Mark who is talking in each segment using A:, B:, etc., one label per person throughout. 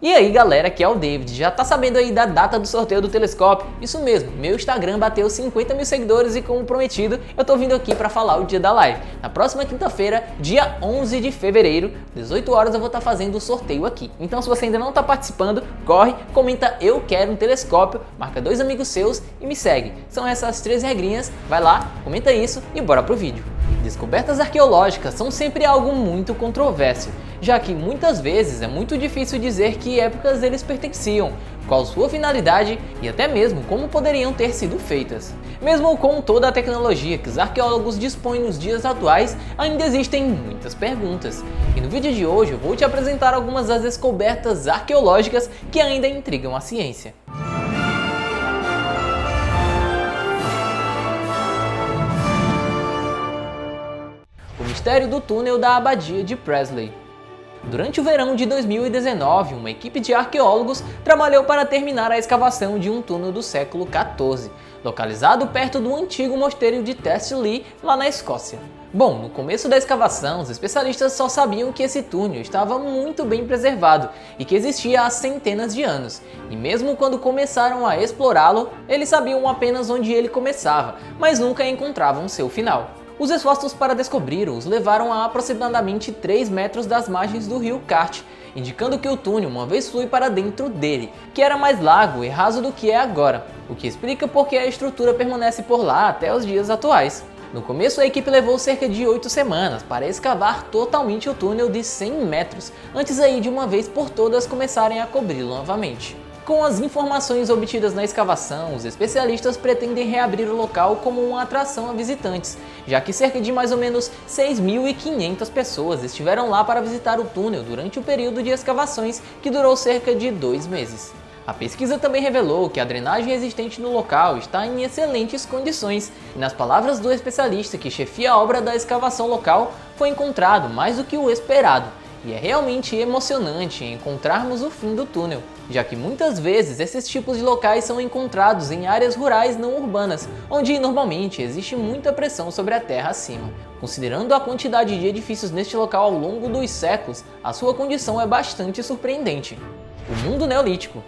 A: E aí galera, aqui é o David, já tá sabendo aí da data do sorteio do telescópio? Isso mesmo, meu Instagram bateu 50 mil seguidores e como prometido, eu tô vindo aqui pra falar o dia da live. Na próxima quinta-feira, dia 11 de fevereiro, 18 horas eu vou estar fazendo o sorteio aqui. Então se você ainda não tá participando, corre, comenta eu quero um telescópio, marca 2 amigos seus e me segue. São essas 3 regrinhas, vai lá, comenta isso e bora pro vídeo. Descobertas arqueológicas são sempre algo muito controverso, já que muitas vezes é muito difícil dizer que épocas eles pertenciam, qual sua finalidade e até mesmo como poderiam ter sido feitas. Mesmo com toda a tecnologia que os arqueólogos dispõem nos dias atuais, ainda existem muitas perguntas. E no vídeo de hoje eu vou te apresentar algumas das descobertas arqueológicas que ainda intrigam a ciência. O mistério do túnel da Abadia de Presley. Durante o verão de 2019, uma equipe de arqueólogos trabalhou para terminar a escavação de um túnel do século XIV, localizado perto do antigo mosteiro de Testley, lá na Escócia. Bom, no começo da escavação, os especialistas só sabiam que esse túnel estava muito bem preservado e que existia há centenas de anos, e mesmo quando começaram a explorá-lo, eles sabiam apenas onde ele começava, mas nunca encontravam seu final. Os esforços para descobri-lo os levaram a aproximadamente 3 metros das margens do rio Cart, indicando que o túnel uma vez flui para dentro dele, que era mais largo e raso do que é agora, o que explica por que a estrutura permanece por lá até os dias atuais. No começo a equipe levou cerca de 8 semanas para escavar totalmente o túnel de 100 metros, antes aí de uma vez por todas começarem a cobri-lo novamente. Com as informações obtidas na escavação, os especialistas pretendem reabrir o local como uma atração a visitantes, já que cerca de mais ou menos 6.500 pessoas estiveram lá para visitar o túnel durante o período de escavações, que durou cerca de 2 meses. A pesquisa também revelou que a drenagem existente no local está em excelentes condições, e nas palavras do especialista que chefia a obra da escavação local, foi encontrado mais do que o esperado. E é realmente emocionante encontrarmos o fim do túnel, já que muitas vezes esses tipos de locais são encontrados em áreas rurais não urbanas, onde normalmente existe muita pressão sobre a terra acima. Considerando a quantidade de edifícios neste local ao longo dos séculos, a sua condição é bastante surpreendente. O mundo neolítico.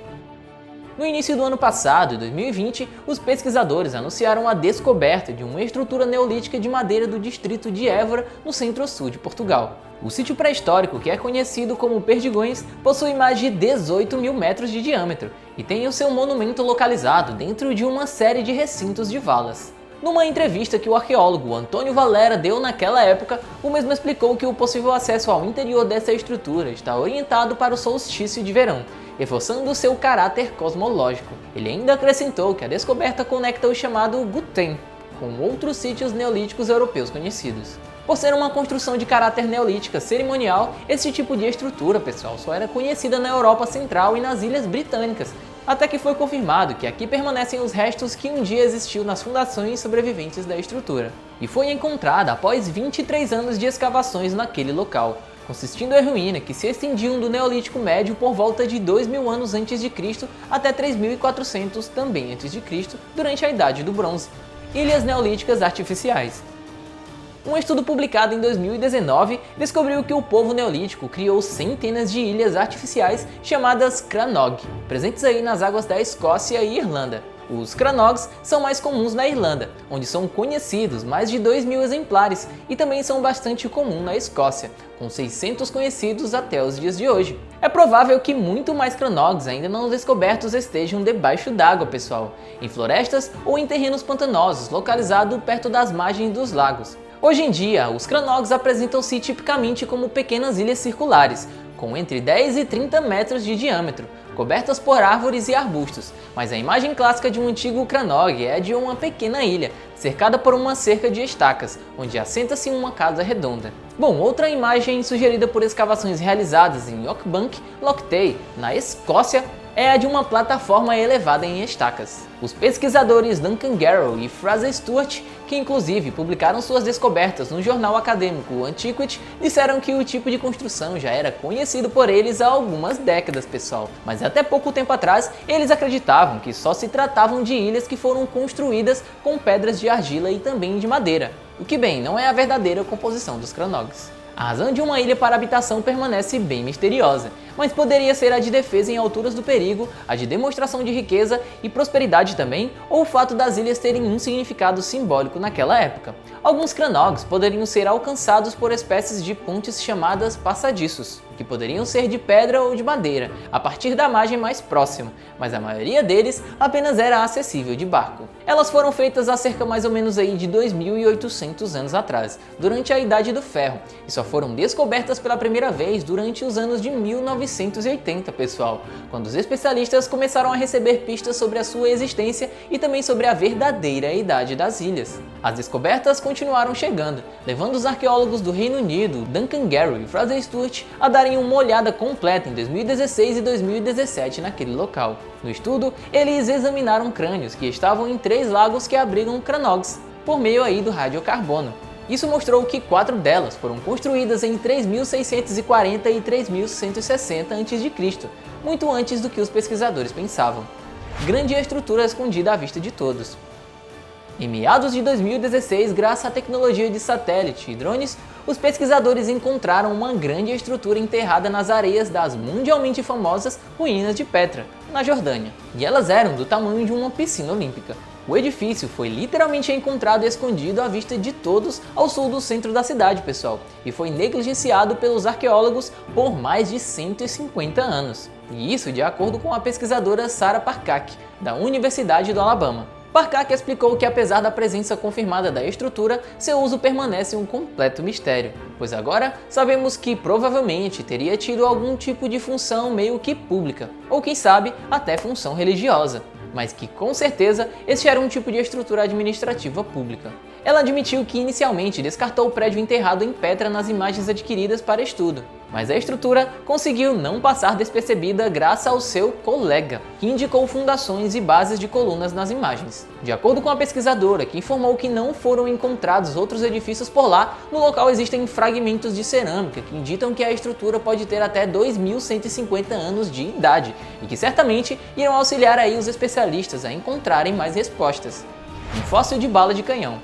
A: No início do ano passado, 2020, os pesquisadores anunciaram a descoberta de uma estrutura neolítica de madeira do distrito de Évora, no centro-sul de Portugal. O sítio pré-histórico, que é conhecido como Perdigões, possui mais de 18 mil metros de diâmetro e tem o seu monumento localizado dentro de uma série de recintos de valas. Numa entrevista que o arqueólogo Antônio Valera deu naquela época, o mesmo explicou que o possível acesso ao interior dessa estrutura está orientado para o solstício de verão, reforçando seu caráter cosmológico. Ele ainda acrescentou que a descoberta conecta o chamado Guthém com outros sítios neolíticos europeus conhecidos. Por ser uma construção de caráter neolítica cerimonial, esse tipo de estrutura, pessoal, só era conhecida na Europa Central e nas Ilhas Britânicas, até que foi confirmado que aqui permanecem os restos que um dia existiu nas fundações sobreviventes da estrutura, e foi encontrada após 23 anos de escavações naquele local, consistindo em ruínas que se estendiam do Neolítico Médio por volta de 2.000 anos antes de Cristo até 3.400 também antes de Cristo, durante a Idade do Bronze. Ilhas neolíticas artificiais. Um estudo publicado em 2019 descobriu que o povo neolítico criou centenas de ilhas artificiais chamadas Crannog, presentes aí nas águas da Escócia e Irlanda. Os Crannogs são mais comuns na Irlanda, onde são conhecidos mais de 2.000 exemplares, e também são bastante comuns na Escócia, com 600 conhecidos até os dias de hoje. É provável que muito mais Crannogs ainda não descobertos estejam debaixo d'água, pessoal, em florestas ou em terrenos pantanosos localizados perto das margens dos lagos. Hoje em dia, os Crannogs apresentam-se tipicamente como pequenas ilhas circulares, com entre 10 e 30 metros de diâmetro, cobertas por árvores e arbustos, mas a imagem clássica de um antigo Crannog é de uma pequena ilha, cercada por uma cerca de estacas, onde assenta-se uma casa redonda. Bom, outra imagem sugerida por escavações realizadas em Oakbank, Loch Tay, na Escócia, é a de uma plataforma elevada em estacas. Os pesquisadores Duncan Garrow e Fraser Stewart, que inclusive publicaram suas descobertas no jornal acadêmico Antiquity, disseram que o tipo de construção já era conhecido por eles há algumas décadas, pessoal. Mas até pouco tempo atrás, eles acreditavam que só se tratavam de ilhas que foram construídas com pedras de argila e também de madeira, o que, bem, não é a verdadeira composição dos Crannogs. A razão de uma ilha para habitação permanece bem misteriosa, mas poderia ser a de defesa em alturas do perigo, a de demonstração de riqueza e prosperidade também, ou o fato das ilhas terem um significado simbólico naquela época. Alguns Cranogs poderiam ser alcançados por espécies de pontes chamadas passadiços, que poderiam ser de pedra ou de madeira, a partir da margem mais próxima, mas a maioria deles apenas era acessível de barco. Elas foram feitas há cerca mais ou menos aí de 2.800 anos atrás, durante a Idade do Ferro, e só foram descobertas pela primeira vez durante os anos de 1980, pessoal, quando os especialistas começaram a receber pistas sobre a sua existência e também sobre a verdadeira idade das ilhas. As descobertas continuaram chegando, levando os arqueólogos do Reino Unido, Duncan Gary e Fraser Stewart, a darem uma olhada completa em 2016 e 2017 naquele local. No estudo, eles examinaram crânios que estavam em 3 lagos que abrigam Cranogs, por meio aí do radiocarbono. Isso mostrou que 4 delas foram construídas em 3.640 e 3.160 a.C., muito antes do que os pesquisadores pensavam. Grande estrutura escondida à vista de todos. Em meados de 2016, graças à tecnologia de satélite e drones, os pesquisadores encontraram uma grande estrutura enterrada nas areias das mundialmente famosas ruínas de Petra, na Jordânia, e elas eram do tamanho de uma piscina olímpica. O edifício foi literalmente encontrado escondido à vista de todos ao sul do centro da cidade, pessoal, e foi negligenciado pelos arqueólogos por mais de 150 anos. E isso de acordo com a pesquisadora Sarah Parcak, da Universidade do Alabama. Parcak explicou que apesar da presença confirmada da estrutura, seu uso permanece um completo mistério, pois agora sabemos que provavelmente teria tido algum tipo de função meio que pública, ou quem sabe até função religiosa, mas que com certeza este era um tipo de estrutura administrativa pública. Ela admitiu que inicialmente descartou o prédio enterrado em Petra nas imagens adquiridas para estudo, mas a estrutura conseguiu não passar despercebida graças ao seu colega, que indicou fundações e bases de colunas nas imagens. De acordo com a pesquisadora, que informou que não foram encontrados outros edifícios por lá, no local existem fragmentos de cerâmica que indicam que a estrutura pode ter até 2.150 anos de idade e que certamente irão auxiliar aí os especialistas a encontrarem mais respostas. Um fóssil de bala de canhão.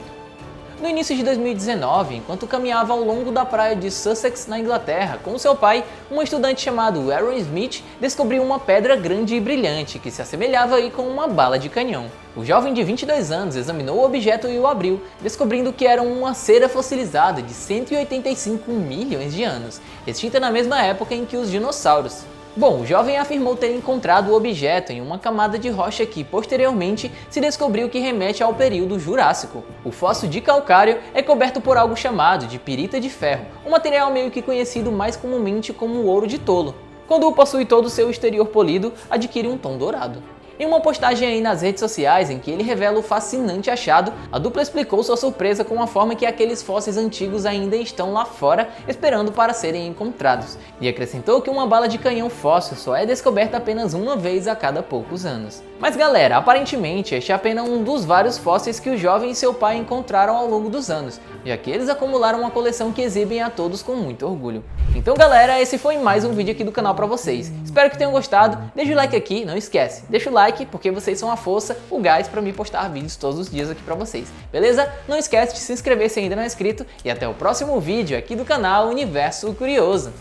A: No início de 2019, enquanto caminhava ao longo da praia de Sussex, na Inglaterra, com seu pai, um estudante chamado Aaron Smith descobriu uma pedra grande e brilhante que se assemelhava aí com uma bala de canhão. O jovem de 22 anos examinou o objeto e o abriu, descobrindo que era uma cera fossilizada de 185 milhões de anos, extinta na mesma época em que os dinossauros. Bom, o jovem afirmou ter encontrado o objeto em uma camada de rocha que, posteriormente, se descobriu que remete ao período Jurássico. O fóssil de calcário é coberto por algo chamado de pirita de ferro, um material meio que conhecido mais comumente como ouro de tolo. Quando possui todo o seu exterior polido, adquire um tom dourado. Em uma postagem aí nas redes sociais em que ele revela o fascinante achado, a dupla explicou sua surpresa com a forma que aqueles fósseis antigos ainda estão lá fora esperando para serem encontrados, e acrescentou que uma bala de canhão fóssil só é descoberta apenas uma vez a cada poucos anos. Mas galera, aparentemente este é apenas um dos vários fósseis que o jovem e seu pai encontraram ao longo dos anos, já que eles acumularam uma coleção que exibem a todos com muito orgulho. Então galera, esse foi mais um vídeo aqui do canal pra vocês. Espero que tenham gostado, deixa o like aqui, não esquece, deixa o like porque vocês são a força, o gás pra me postar vídeos todos os dias aqui pra vocês, beleza? Não esquece de se inscrever se ainda não é inscrito e até o próximo vídeo aqui do canal Universo Curioso.